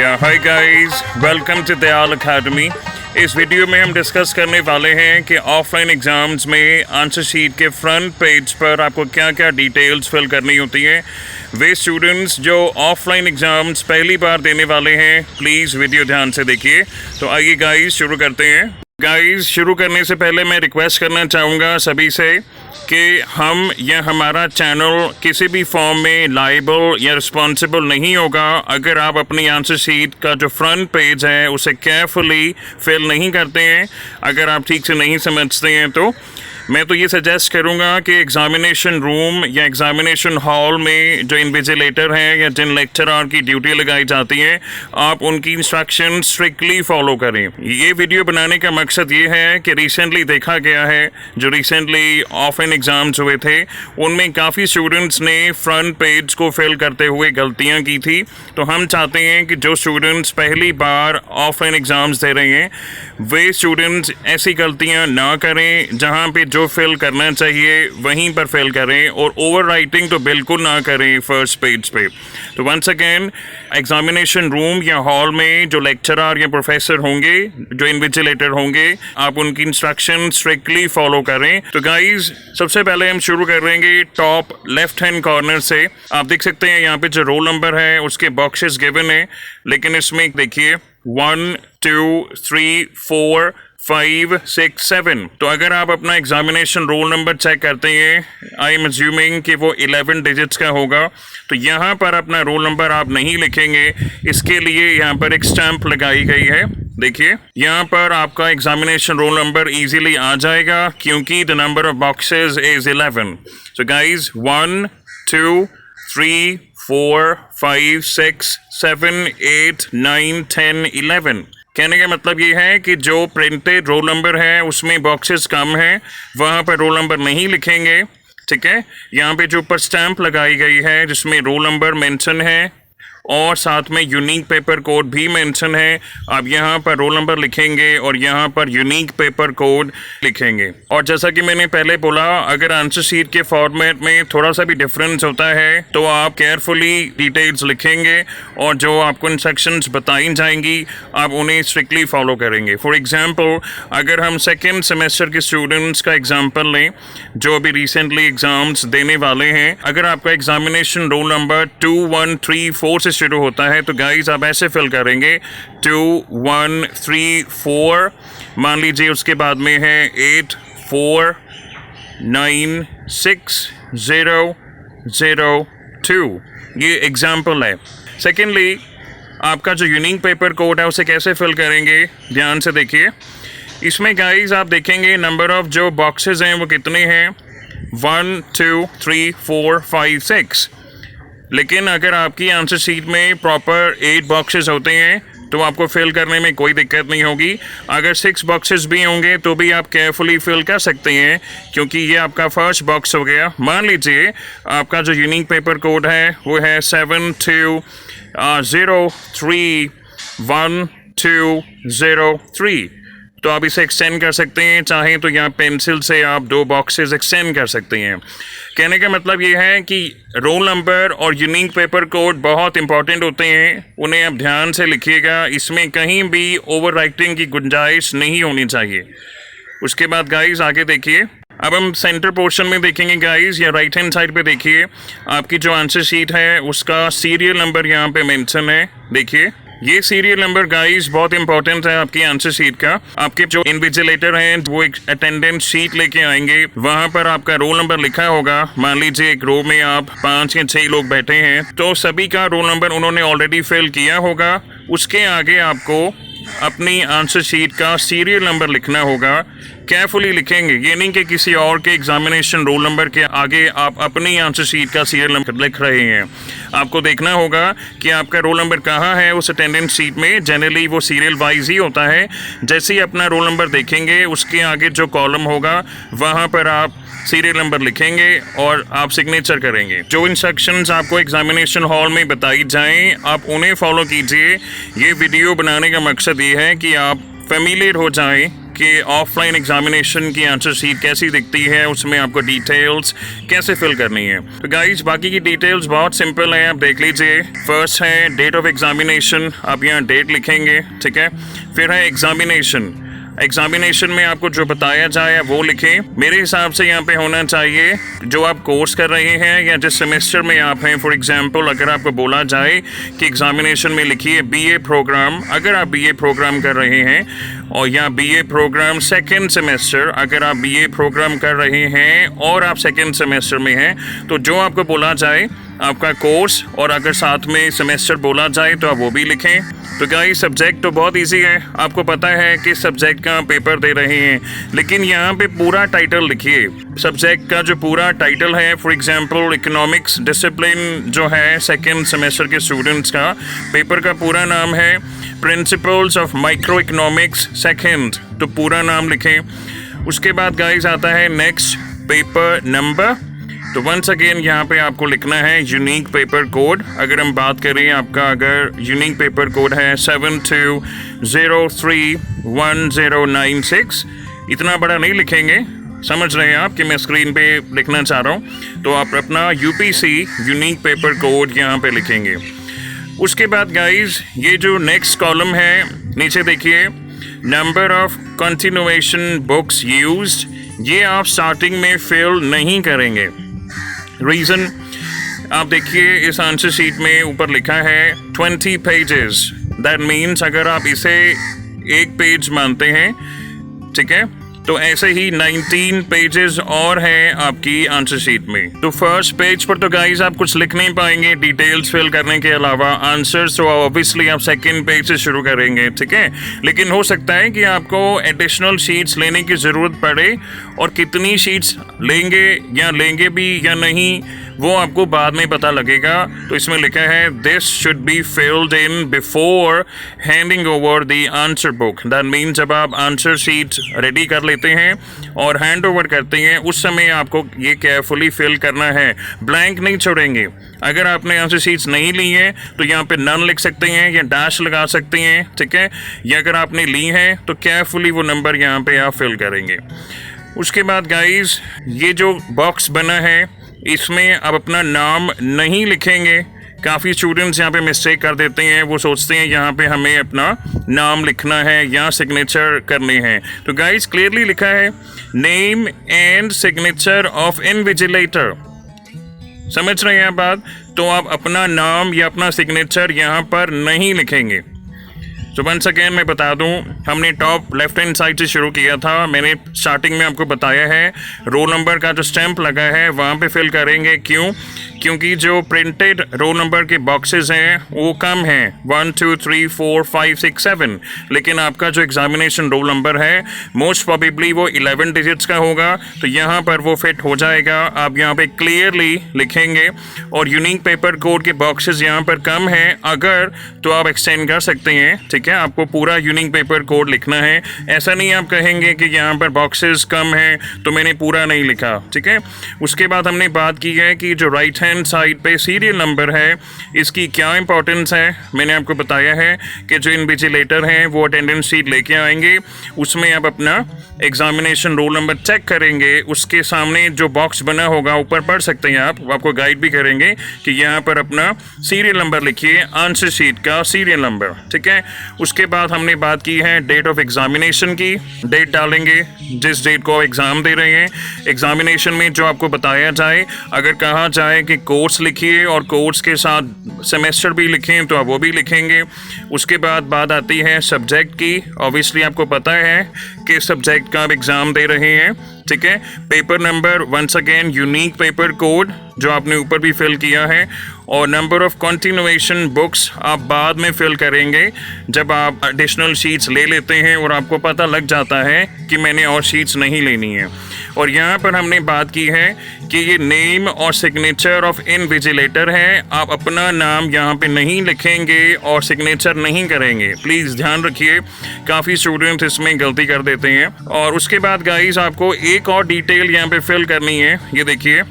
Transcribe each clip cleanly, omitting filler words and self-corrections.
Hi guys, welcome to Dayal Academy. इस video में हम डिस्कस करने वाले हैं कि ऑफलाइन एग्ज़ाम्स में आंसर शीट के फ्रंट पेज पर आपको क्या क्या डिटेल्स फिल करनी होती हैं। वे स्टूडेंट्स जो ऑफलाइन एग्ज़ाम्स पहली बार देने वाले हैं, प्लीज़ वीडियो ध्यान से देखिए। तो आइए गाइस शुरू करते हैं। गाइस शुरू करने से पहले मैं रिक्वेस्ट करना चाहूँगा सभी से कि हम या हमारा चैनल किसी भी फॉर्म में लायबल या रिस्पॉन्सिबल नहीं होगा अगर आप अपनी आंसर शीट का जो फ्रंट पेज है उसे केयरफुली फिल नहीं करते हैं। अगर आप ठीक से नहीं समझते हैं तो मैं तो ये सजेस्ट करूँगा कि एग्ज़ामिनेशन रूम या एग्ज़ामिनेशन हॉल में जो इन्विजिलेटर हैं या जिन लेक्चरर की ड्यूटी लगाई जाती है, आप उनकी इंस्ट्रक्शन स्ट्रिक्टली फॉलो करें। ये वीडियो बनाने का मकसद ये है कि रिसेंटली देखा गया है, जो रिसेंटली ऑफलाइन एग्ज़ाम्स हुए थे उनमें काफ़ी स्टूडेंट्स ने फ्रंट पेज को फिल करते हुए गलतियाँ की थी। तो हम चाहते हैं कि जो स्टूडेंट्स पहली बार ऑफलाइन एग्ज़ाम्स दे रहे हैं वे स्टूडेंट्स ऐसी गलतियाँ ना करें, जहाँ पे जो फिल करना चाहिए वहीं पर फिल करें और ओवर राइटिंग तो बिल्कुल ना करें फर्स्ट पेज पे। तो वंस अगेन एग्जामिनेशन रूम या हॉल में जो लेक्चरर या प्रोफेसर होंगे, जो इन्विजिलेटर होंगे, आप उनकी इंस्ट्रक्शन स्ट्रिक्टली फॉलो करें। तो गाइज सबसे पहले हम शुरू करेंगे टॉप लेफ्ट हैंड कॉर्नर से। आप देख सकते हैं यहाँ पे जो रोल नंबर है उसके बॉक्सेस गिवन है, लेकिन इसमें देखिए 1 2 3 4 5 6 7। तो अगर आप अपना एग्जामिनेशन रोल नंबर चेक करते हैं, आई एम अज्यूमिंग कि वो 11 डिजिट्स का होगा। तो यहाँ पर अपना रोल नंबर आप नहीं लिखेंगे, इसके लिए यहाँ पर एक स्टैंप लगाई गई है। देखिए यहाँ पर आपका एग्जामिनेशन रोल नंबर इजीली आ जाएगा क्योंकि the number of boxes is 11। So guys 1 2 3 4 5 6 7 8 9 10 11। कहने का मतलब ये है कि जो प्रिंटेड रोल नंबर है उसमें बॉक्सेस कम हैं, वहाँ पर रोल नंबर नहीं लिखेंगे। ठीक है, यहाँ पे जो ऊपर स्टैंप लगाई गई है जिसमें रोल नंबर मेंशन है और साथ में यूनिक पेपर कोड भी मेंशन है, आप यहाँ पर रोल नंबर लिखेंगे और यहाँ पर यूनिक पेपर कोड लिखेंगे। और जैसा कि मैंने पहले बोला, अगर आंसर शीट के फॉर्मेट में थोड़ा सा भी डिफरेंस होता है तो आप केयरफुली डिटेल्स लिखेंगे और जो आपको इंस्ट्रक्शंस बताई जाएंगी आप उन्हें स्ट्रिक्टली फॉलो करेंगे। फॉर एग्जांपल अगर हम सेकेंड सेमेस्टर के स्टूडेंट्स का एग्जाम्पल लें जो अभी रिसेंटली एग्ज़ाम्स देने वाले हैं, अगर आपका एग्जामिनेशन रोल नंबर 2 1 3 4 से शुरू होता है तो गाइज आप ऐसे फिल करेंगे 2 1 3 4। मान लीजिए उसके बाद में है 8 4 9 6 0 0 2। ये एग्जाम्पल है। सेकेंडली आपका जो यूनिक पेपर कोड है उसे कैसे फिल करेंगे, ध्यान से देखिए। इसमें गाइज आप देखेंगे नंबर ऑफ जो बॉक्सेस हैं वो कितने हैं, 1 2 3 4 5 6। लेकिन अगर आपकी आंसर शीट में प्रॉपर 8 बॉक्सेस होते हैं तो आपको फिल करने में कोई दिक्कत नहीं होगी। अगर 6 बॉक्सेस भी होंगे तो भी आप केयरफुली फिल कर सकते हैं क्योंकि ये आपका फर्स्ट बॉक्स हो गया। मान लीजिए आपका जो यूनिक पेपर कोड है वो है 7 2 0 3 1 2 0 3। तो आप इसे एक्सटेंड कर सकते हैं, चाहें तो यहाँ पेंसिल से आप 2 बॉक्सेस एक्सटेंड कर सकते हैं। कहने का मतलब ये है कि रोल नंबर और यूनिक पेपर कोड बहुत इंपॉर्टेंट होते हैं, उन्हें आप ध्यान से लिखिएगा। इसमें कहीं भी ओवर राइटिंग की गुंजाइश नहीं होनी चाहिए। उसके बाद गाइज आगे देखिए, अब हम सेंटर पोर्शन में देखेंगे गाइज, या राइट हैंड साइड पे देखिए आपकी जो आंसर शीट है उसका सीरियल नंबर यहाँ पे मेंशन है। देखिए ये सीरियल नंबर गाइस बहुत इंपॉर्टेंट है आपकी आंसर शीट का। आपके जो इन्विजिलेटर हैं वो एक अटेंडेंस शीट लेके आएंगे, वहां पर आपका रोल नंबर लिखा होगा। मान लीजिए एक रो में आप 5 या 6 लोग बैठे हैं तो सभी का रोल नंबर उन्होंने ऑलरेडी फिल किया होगा। उसके आगे आपको अपनी आंसर शीट का सीरियल नंबर लिखना होगा। केयरफुली लिखेंगे, ये नहीं कि किसी और के एग्जामिनेशन रोल नंबर के आगे आप अपनी आंसर शीट का सीरियल नंबर लिख रहे हैं। आपको देखना होगा कि आपका रोल नंबर कहाँ है उस अटेंडेंस शीट में। जनरली वो सीरियल वाइज ही होता है। जैसे ही अपना रोल नंबर देखेंगे उसके आगे जो कॉलम होगा वहाँ पर आप सीरियल नंबर लिखेंगे और आप सिग्नेचर करेंगे। जो इंस्ट्रक्शंस आपको एग्जामिनेशन हॉल में बताई जाएं आप उन्हें फॉलो कीजिए। ये वीडियो बनाने का मकसद ये है कि आप फेमिलियर हो जाएं कि ऑफलाइन एग्जामिनेशन की आंसर शीट कैसी दिखती है, उसमें आपको डिटेल्स कैसे फिल करनी है। तो गाइज बाकी की डिटेल्स बहुत सिंपल है, आप देख लीजिए। फर्स्ट है डेट ऑफ एग्जामिनेशन, आप यहाँ डेट लिखेंगे, ठीक है। फिर है एग्जामिनेशन में आपको जो बताया जाए वो लिखें। मेरे हिसाब से यहाँ पे होना चाहिए जो आप कोर्स कर रहे हैं या जिस सेमेस्टर में आप हैं। फॉर एग्जांपल अगर आपको बोला जाए कि एग्जामिनेशन में लिखिए बीए प्रोग्राम, अगर आप बीए प्रोग्राम कर रहे हैं, और या बीए प्रोग्राम सेकेंड सेमेस्टर, अगर आप बीए प्रोग्राम कर रहे हैं और आप सेकेंड सेमेस्टर में हैं, तो जो आपको बोला जाए आपका कोर्स और अगर साथ में सेमेस्टर बोला जाए तो आप वो भी लिखें। तो गाइस सब्जेक्ट तो बहुत इजी है, आपको पता है कि सब्जेक्ट का पेपर दे रहे हैं, लेकिन यहाँ पे पूरा टाइटल लिखिए। सब्जेक्ट का जो पूरा टाइटल है, फॉर एग्जांपल इकोनॉमिक्स डिसिप्लिन जो है सेकेंड सेमेस्टर के स्टूडेंट्स का, पेपर का पूरा नाम है principles of micro economics second, तो पूरा नाम लिखें। उसके बाद गाइस आता है नेक्स्ट पेपर नंबर, तो वंस अगेन यहाँ पे आपको लिखना है यूनिक पेपर कोड। अगर हम बात करें आपका अगर यूनिक पेपर कोड है 72031096, इतना बड़ा नहीं लिखेंगे, समझ रहे हैं आप कि मैं स्क्रीन पे लिखना चाह रहा हूँ, तो आप अपना यूपीसी यूनिक पेपर कोड यहाँ पे लिखेंगे। उसके बाद गाइज ये जो नेक्स्ट कॉलम है नीचे देखिए, number of continuation books used, ये आप स्टार्टिंग में फिल नहीं करेंगे। रीज़न आप देखिए इस आंसर शीट में ऊपर लिखा है 20 पेजेस, दैट मीन्स अगर आप इसे एक पेज मानते हैं, ठीक है, तो ऐसे ही 19 पेजेस और हैं आपकी आंसर शीट में। तो फर्स्ट पेज पर तो गाइस आप कुछ लिख नहीं पाएंगे डिटेल्स फिल करने के अलावा, आंसर्स तो ऑब्वियसली आप सेकंड पेज से शुरू करेंगे, ठीक है। लेकिन हो सकता है कि आपको एडिशनल शीट्स लेने की ज़रूरत पड़े, और कितनी शीट्स लेंगे भी या नहीं वो आपको बाद में पता लगेगा। तो इसमें लिखा है this should be filled in before handing over the answer book, that means जब आप आंसर शीट रेडी कर लेते हैं और हैंड ओवर करते हैं उस समय आपको ये केयरफुली फिल करना है, ब्लैंक नहीं छोड़ेंगे। अगर आपने आंसर शीट्स नहीं ली हैं तो यहाँ पे नन लिख सकते हैं या डैश लगा सकते हैं, ठीक है, या अगर आपने ली हैं तो केयरफुली वो नंबर यहाँ पे आप फिल करेंगे। उसके बाद गाइज ये जो बॉक्स बना है इसमें आप अपना नाम नहीं लिखेंगे। काफ़ी स्टूडेंट्स यहाँ पे मिस्टेक कर देते हैं, वो सोचते हैं यहाँ पे हमें अपना नाम लिखना है या सिग्नेचर करने हैं। तो गाइज क्लियरली लिखा है name and signature of invigilator, समझ रहे हैं बात। तो आप अपना नाम या अपना सिग्नेचर यहाँ पर नहीं लिखेंगे। तो वंस अगेन मैं बता दूं, हमने टॉप लेफ्ट हैंड साइड से शुरू किया था। मैंने स्टार्टिंग में आपको बताया है रोल नंबर का जो स्टैंप लगा है वहाँ पे फिल करेंगे। क्योंकि जो प्रिंटेड रोल नंबर के बॉक्सेस हैं वो कम हैं, 1 2 3 4 5 6 7, लेकिन आपका जो एग्जामिनेशन रोल नंबर है मोस्ट प्रोबेबली वो 11 डिजिट्स का होगा, तो यहाँ पर वो फिट हो जाएगा। आप यहाँ पे क्लियरली लिखेंगे, और यूनिक पेपर कोड के बॉक्सेस यहाँ पर कम हैं, अगर तो आप एक्सटेंड कर सकते हैं, ठीक है। आपको पूरा यूनिक पेपर कोड लिखना है, ऐसा नहीं आप कहेंगे कि यहाँ पर बॉक्सेस कम हैं तो मैंने पूरा नहीं लिखा, ठीक है। उसके बाद हमने बात की है कि जो राइट हैंड साइड पे सीरियल नंबर है इसकी क्या इंपॉर्टेंस है। मैंने आपको बताया है कि जो इन्विजिलेटर हैं वो अटेंडेंस शीट लेके आएंगे, उसमें आप अपना एग्जामिनेशन रोल नंबर चेक करेंगे, उसके सामने जो बॉक्स बना होगा ऊपर पढ़ सकते हैं आप, वो आपको गाइड भी करेंगे कि यहाँ पर अपना सीरियल नंबर लिखिए, आंसर शीट का सीरियल नंबर, ठीक है। उसके बाद हमने बात की है डेट ऑफ एग्जामिनेशन की, डेट डालेंगे जिस डेट को एग्ज़ाम दे रहे हैं। एग्जामिनेशन में जो आपको बताया जाए, अगर कहा जाए कि कोर्स लिखिए और कोर्स के साथ सेमेस्टर भी लिखें तो आप वो भी लिखेंगे। उसके बाद बात आती है सब्जेक्ट की। ऑब्वियसली आपको पता है कि सब्जेक्ट का आप एग्ज़ाम दे रहे हैं, ठीक है। Paper number once again unique paper code जो आपने ऊपर भी फिल किया है, और नंबर ऑफ कंटिन्यूएशन बुक्स आप बाद में फिल करेंगे जब आप एडिशनल शीट्स ले लेते हैं और आपको पता लग जाता है कि मैंने और शीट्स नहीं लेनी है। और यहाँ पर हमने बात की है कि ये नेम और सिग्नेचर ऑफ इनविजिलेटर है, आप अपना नाम यहाँ पे नहीं लिखेंगे और सिग्नेचर नहीं करेंगे, प्लीज़ ध्यान रखिए, काफ़ी स्टूडेंट इसमें गलती कर देते हैं। और उसके बाद गाइस आपको एक और डिटेल यहाँ पे फिल करनी है, ये देखिए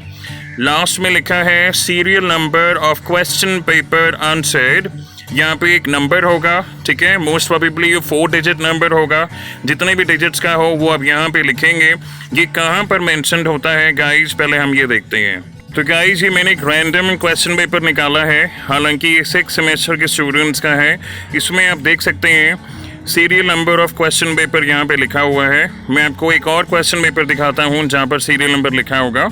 लास्ट में लिखा है serial number of question paper answered यहाँ पे एक नंबर होगा, ठीक है, मोस्ट प्रोबेबली ये 4 डिजिट नंबर होगा। जितने भी डिजिट्स का हो वो आप यहाँ पे लिखेंगे। ये कहाँ पर मेंशन होता है गाइज, पहले हम ये देखते हैं। तो गाइज ये मैंने एक रैंडम क्वेश्चन पेपर निकाला है, हालांकि ये 6 सेमेस्टर के स्टूडेंट्स का है। इसमें आप देख सकते हैं serial number of question paper यहाँ पे लिखा हुआ है। मैं आपको एक और क्वेश्चन पेपर दिखाता हूँ जहाँ पर सीरियल नंबर लिखा होगा।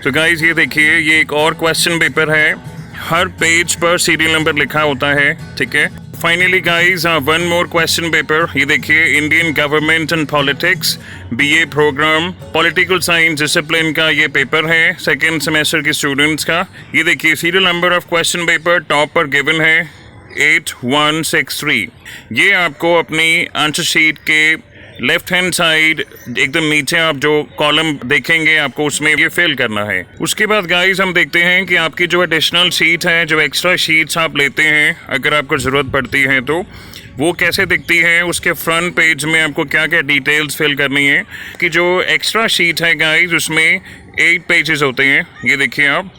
तो गाइज ये देखिए, ये एक और क्वेश्चन पेपर है, हर पेज पर सीरियल नंबर लिखा होता है, ठीक है। Finally guys one more question paper, ये देखिए, Indian government and politics BA program political science discipline का ये पेपर है, सेकेंड सेमेस्टर के स्टूडेंट्स का। ये देखिए serial number of question paper top पर गिवन है 8163। ये आपको अपनी आंसर शीट के लेफ्ट हैंड साइड एकदम नीचे आप जो कॉलम देखेंगे आपको उसमें ये फिल करना है। उसके बाद गाइस हम देखते हैं कि आपकी जो एडिशनल शीट है, जो एक्स्ट्रा शीट्स आप लेते हैं अगर आपको ज़रूरत पड़ती है तो वो कैसे दिखती है। उसके फ्रंट पेज में आपको क्या क्या डिटेल्स फिल करनी है। कि जो एक्स्ट्रा शीट है गाइस उसमें 8 पेजेस होते हैं, ये देखिए आप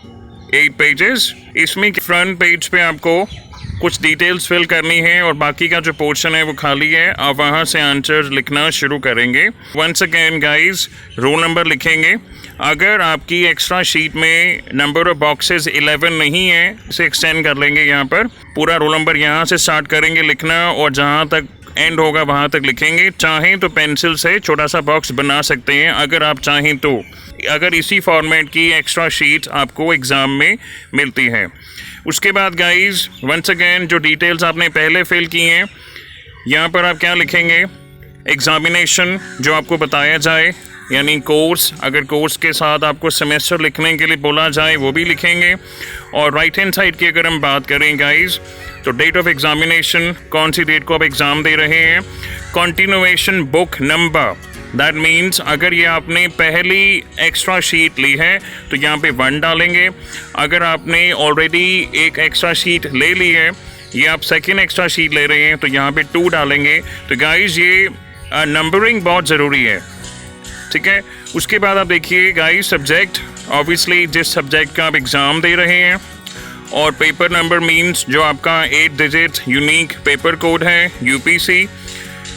8 पेजेस। इसमें फ्रंट पेज पे आपको कुछ डिटेल्स फिल करनी है और बाकी का जो पोर्शन है वो खाली है। आप वहाँ से आंसर लिखना शुरू करेंगे। Once again guys roll number लिखेंगे। अगर आपकी एक्स्ट्रा शीट में नंबर ऑफ बॉक्सेस 11 नहीं है, इसे एक्सटेंड कर लेंगे। यहाँ पर पूरा रोल नंबर यहाँ से स्टार्ट करेंगे लिखना और जहाँ तक एंड होगा वहाँ तक लिखेंगे। चाहें तो पेंसिल से छोटा सा बॉक्स बना सकते हैं अगर आप चाहें तो, अगर इसी फॉर्मेट की एक्स्ट्रा शीट आपको एग्ज़ाम में मिलती है। उसके बाद गाइस वंस अगेन जो डिटेल्स आपने पहले फिल की हैं यहाँ पर आप क्या लिखेंगे, एग्जामिनेशन जो आपको बताया जाए, यानी कोर्स, अगर कोर्स के साथ आपको सेमेस्टर लिखने के लिए बोला जाए वो भी लिखेंगे। और राइट हैंड साइड की अगर हम बात करें गाइस तो डेट ऑफ एग्जामिनेशन, कौन सी डेट को आप एग्ज़ाम दे रहे हैं, continuation book number, that means अगर ये आपने पहली एक्स्ट्रा शीट ली है तो यहाँ पे 1 डालेंगे। अगर आपने ऑलरेडी एक एक्स्ट्रा शीट ले ली है, ये आप सेकेंड एक्स्ट्रा शीट ले रहे हैं तो यहाँ पे 2 डालेंगे। तो गाइस ये नंबरिंग बहुत ज़रूरी है, ठीक है। उसके बाद आप देखिए गाइस सब्जेक्ट, ऑब्वियसली जिस सब्जेक्ट का आप एग्ज़ाम दे रहे हैं, और पेपर नंबर मीन्स जो आपका 8 डिजिट यूनिक पेपर कोड है UPC।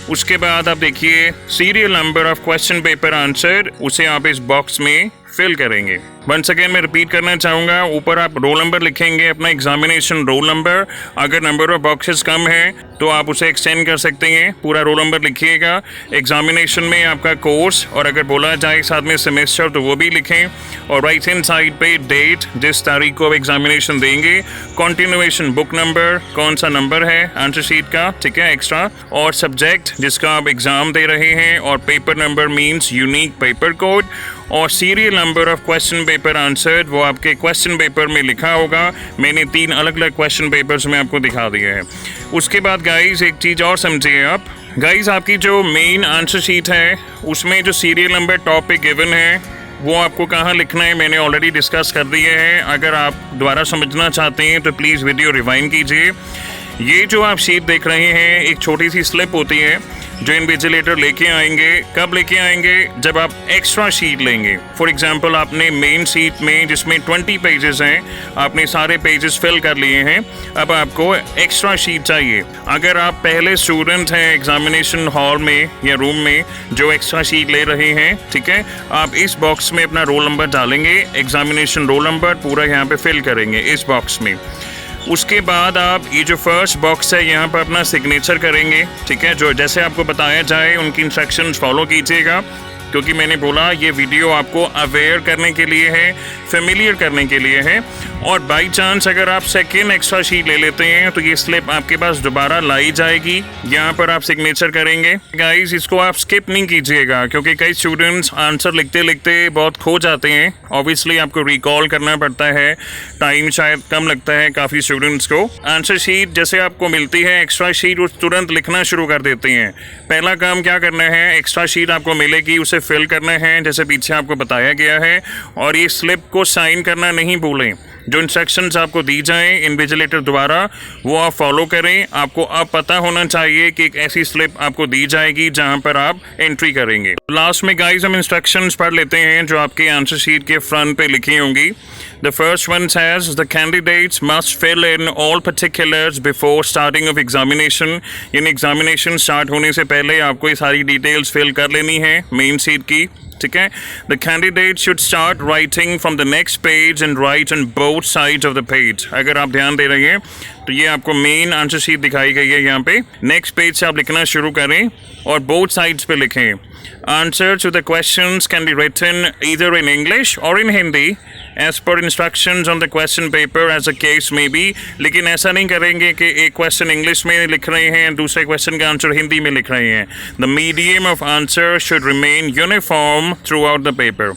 उसके बाद आप देखिए serial number of question paper answer, उसे आप इस बॉक्स में फिल करेंगे। वंस अगेन मैं रिपीट करना चाहूँगा, ऊपर आप रोल नंबर लिखेंगे, अपना एग्जामिनेशन रोल नंबर। अगर नंबर ऑफ बॉक्सेस कम है तो आप उसे एक्सटेंड कर सकते हैं, पूरा रोल नंबर लिखिएगा। एग्जामिनेशन में आपका कोर्स, और अगर बोला जाए साथ में सेमेस्टर तो वो भी लिखें। और राइट हैंड साइड पे डेट, जिस तारीख को आप एग्जामिनेशन देंगे। कंटिन्यूएशन बुक नंबर, कौन सा नंबर है आंसर शीट का, ठीक है, एक्स्ट्रा। और सब्जेक्ट जिसका आप एग्ज़ाम दे रहे हैं, और paper number means unique paper code. और serial number of question paper answer वो आपके क्वेश्चन पेपर में लिखा होगा। मैंने 3 अलग अलग क्वेश्चन पेपर्स में आपको दिखा दिया है। उसके बाद गाइस एक चीज़ और समझिए आप, गाइस आपकी जो मेन आंसर शीट है उसमें जो सीरियल नंबर टॉप पे गिवन है वो आपको कहाँ लिखना है मैंने ऑलरेडी डिस्कस कर दिए हैं। अगर आप दोबारा समझना चाहते हैं तो प्लीज़ वीडियो रिवाइंड कीजिए। ये जो आप शीट देख रहे हैं एक छोटी सी स्लिप होती है जो इन्विजिलेटर लेके आएंगे। कब लेके आएंगे, जब आप एक्स्ट्रा शीट लेंगे। फॉर एग्जांपल आपने मेन शीट में जिसमें 20 पेजेस हैं, आपने सारे पेजेस फिल कर लिए हैं, अब आपको एक्स्ट्रा शीट चाहिए। अगर आप पहले स्टूडेंट हैं एग्जामिनेशन हॉल में या रूम में जो एक्स्ट्रा शीट ले रहे हैं, ठीक है, आप इस बॉक्स में अपना रोल नंबर डालेंगे, एग्जामिनेशन रोल नंबर पूरा यहाँ पे फिल करेंगे इस बॉक्स में। उसके बाद आप ये जो फर्स्ट बॉक्स है यहाँ पर अपना सिग्नेचर करेंगे, ठीक है। जो जैसे आपको बताया जाए उनकी इंस्ट्रक्शंस फॉलो कीजिएगा, क्योंकि मैंने बोला ये वीडियो आपको अवेयर करने के लिए है, फेमिलियर करने के लिए है। और बाई चांस अगर आप सेकेंड एक्स्ट्रा शीट ले लेते हैं तो ये स्लिप आपके पास दोबारा लाई जाएगी, यहाँ पर आप सिग्नेचर करेंगे। गाइस इसको आप स्किप नहीं कीजिएगा, क्योंकि कई स्टूडेंट्स आंसर लिखते लिखते बहुत खो जाते हैं। ऑब्वियसली आपको रिकॉल करना पड़ता है, टाइम शायद कम लगता है काफ़ी स्टूडेंट्स को। आंसर शीट जैसे आपको मिलती है एक्स्ट्रा शीट, वो तुरंत लिखना शुरू कर देते हैं। पहला काम क्या करना है, एक्स्ट्रा शीट आपको मिलेगी उसे फिल करना है जैसे पीछे आपको बताया गया है। और ये स्लिप को साइन करना नहीं भूलें। जो इंस्ट्रक्शंस आपको दी जाएं इन्विजिलेटर द्वारा वो आप फॉलो करें। आपको अब पता होना चाहिए कि एक ऐसी स्लिप आपको दी जाएगी जहां पर आप एंट्री करेंगे। लास्ट में गाइस हम इंस्ट्रक्शंस पढ़ लेते हैं जो आपके आंसर शीट के फ्रंट पे लिखी होंगी। The first one says the candidates must fill in all particulars before starting of examination. यानी एग्जामिनेशन स्टार्ट होने से पहले आपको ये सारी डिटेल्स फिल कर लेनी है मेन शीट की, ठीक है। The candidate should start writing from the next page and write on both sides of the page. अगर आप ध्यान दे रहे हैं तो ये आपको मेन आंसर शीट दिखाई गई है यहाँ पे। नेक्स्ट पेज से आप लिखना शुरू करें और बोथ साइड्स पे लिखें। Answer to the questions can be written either in English or in Hindi as per instructions on the question paper as the case may be. लेकिन ऐसा नहीं करेंगे कि एक क्वेश्चन इंग्लिश में लिख रहे हैं दूसरे क्वेश्चन का आंसर हिंदी में लिख रहे हैं। The medium of answer should remain uniform throughout the paper.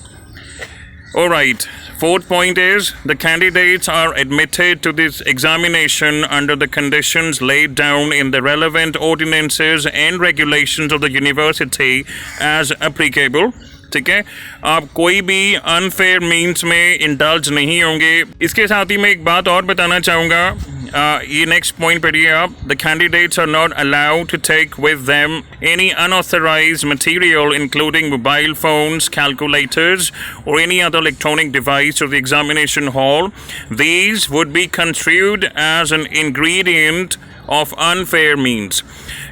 Alright, fourth point is the candidates are admitted to this examination under the conditions laid down in the relevant ordinances and regulations of the university as applicable. ठीक है, आप कोई भी unfair means में indulge नहीं होंगे। इसके साथ ही मैं एक बात और बताना चाहूँगा, ये नेक्स्ट पॉइंट पढ़िए आप। The candidates are not allowed to take with them any unauthorized material including mobile phones, calculators और any other electronic device to the examination hall. These would be construed as an ingredient of unfair means.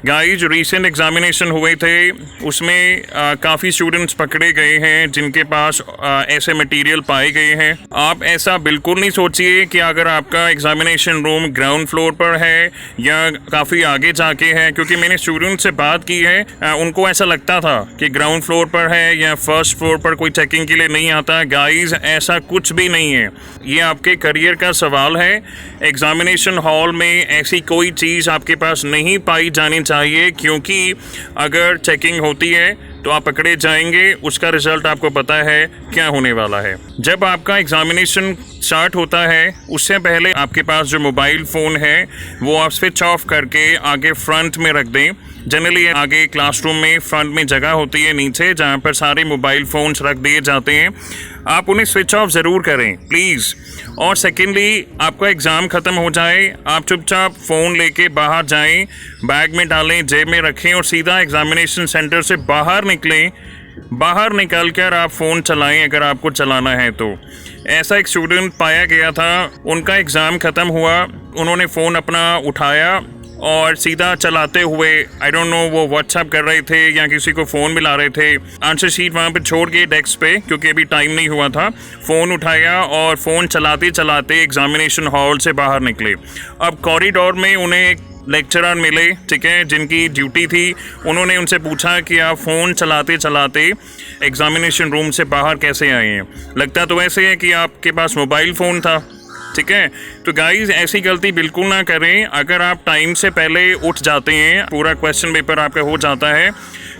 Guys, जो recent examination हुए थे उसमें काफ़ी students पकड़े गए हैं जिनके पास ऐसे मटेरियल पाए गए हैं। आप ऐसा बिल्कुल नहीं सोचिए कि अगर आपका एग्जामिनेशन रूम ग्राउंड फ्लोर पर है या काफ़ी आगे जाके है, क्योंकि मैंने स्टूडेंट से बात की है, उनको ऐसा लगता था कि ग्राउंड फ्लोर पर है या फर्स्ट फ्लोर पर कोई चेकिंग के लिए नहीं आता। गाइस, ऐसा कुछ भी नहीं है, ये आपके करियर का सवाल है। एग्जामिनेशन हॉल में ऐसी कोई चीज़ आपके पास नहीं पाई जानी चाहिए, क्योंकि अगर चेकिंग होती है तो आप पकड़े जाएंगे। उसका रिजल्ट आपको पता है क्या होने वाला है। जब आपका एग्जामिनेशन स्टार्ट होता है उससे पहले आपके पास जो मोबाइल फ़ोन है वो आप स्विच ऑफ करके आगे फ्रंट में रख दें। जनरली आगे क्लासरूम में फ्रंट में जगह होती है नीचे जहाँ पर सारे मोबाइल फ़ोन्स रख दिए जाते हैं, आप उन्हें स्विच ऑफ ज़रूर करें प्लीज़। और सेकेंडली, आपका एग्ज़ाम ख़त्म हो जाए, आप चुपचाप फ़ोन लेके बाहर जाएं, बैग में डालें, जेब में रखें और सीधा एग्ज़ामिनेशन सेंटर से बाहर निकलें। बाहर निकल कर आप फ़ोन चलाएं अगर आपको चलाना है तो। ऐसा एक स्टूडेंट पाया गया था, उनका एग्ज़ाम ख़त्म हुआ, उन्होंने फ़ोन अपना उठाया और सीधा चलाते हुए आई डोंट नो वो व्हाट्सएप कर रहे थे या किसी को फ़ोन मिला रहे थे, आंसर शीट वहाँ पे छोड़ के डेस्क पे, क्योंकि अभी टाइम नहीं हुआ था, फ़ोन उठाया और फ़ोन चलाते चलाते एग्जामिनेशन हॉल से बाहर निकले। अब कॉरिडोर में उन्हें एक लेक्चरर मिले, ठीक है, जिनकी ड्यूटी थी। उन्होंने उनसे पूछा कि आप फ़ोन चलाते चलाते एग्जामिनेशन रूम से बाहर कैसे आए हैं। लगता तो ऐसे है कि आपके पास मोबाइल फ़ोन था, ठीक है। तो गाइस, ऐसी गलती बिल्कुल ना करें। अगर आप टाइम से पहले उठ जाते हैं, पूरा क्वेश्चन पेपर आपका हो जाता है,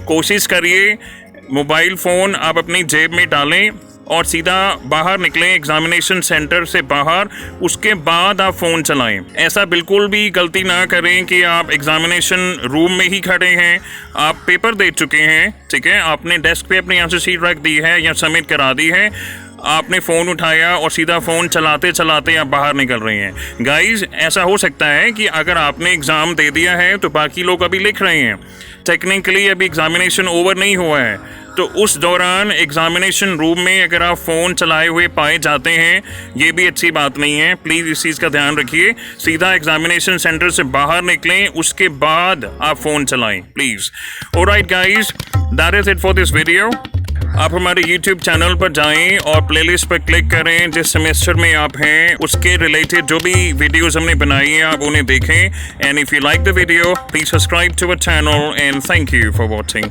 कोशिश करिए मोबाइल फ़ोन आप अपनी जेब में डालें और सीधा बाहर निकलें एग्जामिनेशन सेंटर से बाहर, उसके बाद आप फ़ोन चलाएं। ऐसा बिल्कुल भी गलती ना करें कि आप एग्जामिनेशन रूम में ही खड़े हैं, आप पेपर दे चुके हैं, ठीक है, आपने डेस्क पे अपनी आंसर शीट रख दी है या सबमिट करा दी है, आपने फ़ोन उठाया और सीधा फ़ोन चलाते चलाते आप बाहर निकल रहे हैं। गाइस, ऐसा हो सकता है कि अगर आपने एग्ज़ाम दे दिया है तो बाकी लोग अभी लिख रहे हैं, टेक्निकली अभी एग्ज़ामिनेशन ओवर नहीं हुआ है, तो उस दौरान एग्ज़ामिनेशन रूम में अगर आप फ़ोन चलाए हुए पाए जाते हैं, ये भी अच्छी बात नहीं है। प्लीज़ इस चीज़ का ध्यान रखिए। सीधा एग्ज़ामिनेशन सेंटर से बाहर निकलें, उसके बाद आप फ़ोन चलाएं please. Alright guys, that is it for this video. आप हमारे YouTube चैनल पर जाएं और प्लेलिस्ट पर क्लिक करें, जिस सेमेस्टर में आप हैं उसके रिलेटेड जो भी वीडियोस हमने बनाई हैं आप उन्हें देखें। And if you like the video please subscribe to our channel and thank you for watching.